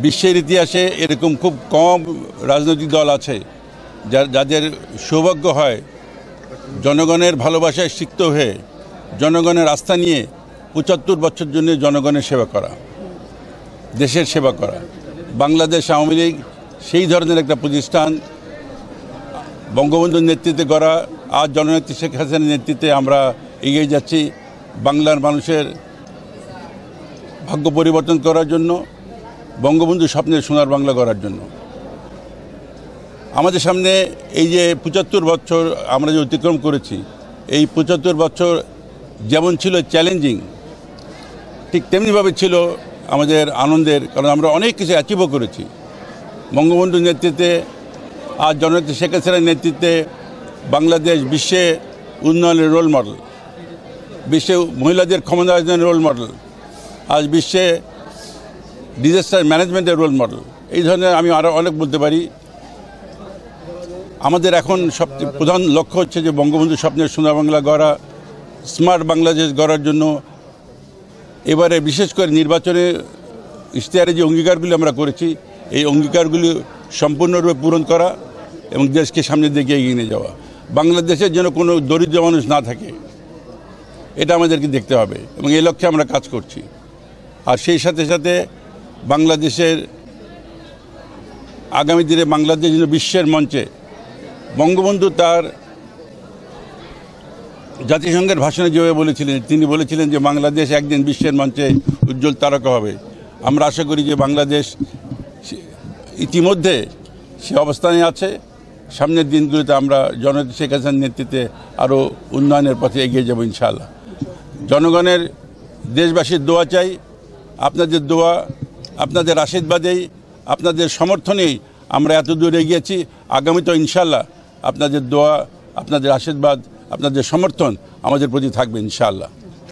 বিশ্বের ইতিহাসে এরকম খুব কম রাজনৈতিক দল আছে যাদের সৌভাগ্য হয় জনগণের ভালোবাসায় সিক্ত হয়ে জনগণের আস্থা নিয়ে ৭৫ বছর জন্য জনগণের সেবা করা, দেশের সেবা করা। বাংলাদেশ আওয়ামী লীগ সেই ধরনের একটা প্রতিষ্ঠান, বঙ্গবন্ধুর নেতৃত্বে গড়া। আজ জননেত্রী শেখ হাসিনার নেতৃত্বে আমরা এগিয়ে যাচ্ছি বাংলার মানুষের ভাগ্য পরিবর্তন করার জন্য, বঙ্গবন্ধু স্বপ্নের সোনার বাংলা গড়ার জন্য। আমাদের সামনে এই যে ৭৫ বছর আমরা যে অতিক্রম করেছি, এই ৭৫ বছর যেমন ছিল চ্যালেঞ্জিং, ঠিক তেমনিভাবে ছিল আমাদের আনন্দের, কারণ আমরা অনেক কিছু অ্যাচিভও করেছি। বঙ্গবন্ধুর নেতৃত্বে, আজ জননেত্রী শেখ হাসিনার নেতৃত্বে বাংলাদেশ বিশ্বে উন্নয়নের রোল মডেল, বিশ্বে মহিলাদের ক্ষমতায়নের রোল মডেল, আজ বিশ্বে ডিজাস্টার ম্যানেজমেন্টের রোল মডেল। এই ধরনের আমি আরও অনেক বলতে পারি। আমাদের এখন সবচেয়ে প্রধান লক্ষ্য হচ্ছে যে বঙ্গবন্ধু স্বপ্নের সোনার বাংলা গড়া, স্মার্ট বাংলাদেশ গড়ার জন্য এবারে বিশেষ করে নির্বাচনে ইশতেহারে যে অঙ্গীকারগুলি আমরা করেছি, এই অঙ্গীকারগুলি সম্পূর্ণরূপে পূরণ করা এবং দেশকে সামনের দিকে এগিয়ে নিয়ে যাওয়া। বাংলাদেশের যেন কোনো দরিদ্র মানুষ না থাকে, এটা আমাদেরকে দেখতে হবে এবং এই লক্ষ্যে আমরা কাজ করছি। আর সেই সাথে সাথে বাংলাদেশের আগামী দিনে বাংলাদেশ যেন বিশ্বের মঞ্চে, বঙ্গবন্ধু তার জাতিসংঘের ভাষণে যেভাবে বলেছিলেন, তিনি বলেছিলেন যে বাংলাদেশ একদিন বিশ্বের মঞ্চে উজ্জ্বল তারকা হবে। আমরা আশা করি যে বাংলাদেশ ইতিমধ্যে সে অবস্থানে আছে। সামনের দিনগুলিতে আমরা জননেত্রী শেখ হাসিনার নেতৃত্বে আরও উন্নয়নের পথে এগিয়ে যাব ইনশাআল্লাহ। জনগণের, দেশবাসীর দোয়া চাই। আপনাদের দোয়া, আপনাদের আশীর্বাদেই, আপনাদের সমর্থনেই আমরা এত দূর এগিয়েছি। আগামীতেও ইনশাআল্লাহ আপনাদের দোয়া, আপনাদের আশীর্বাদ, আপনাদের সমর্থন আমাদের প্রতি থাকবে ইনশাআল্লাহ।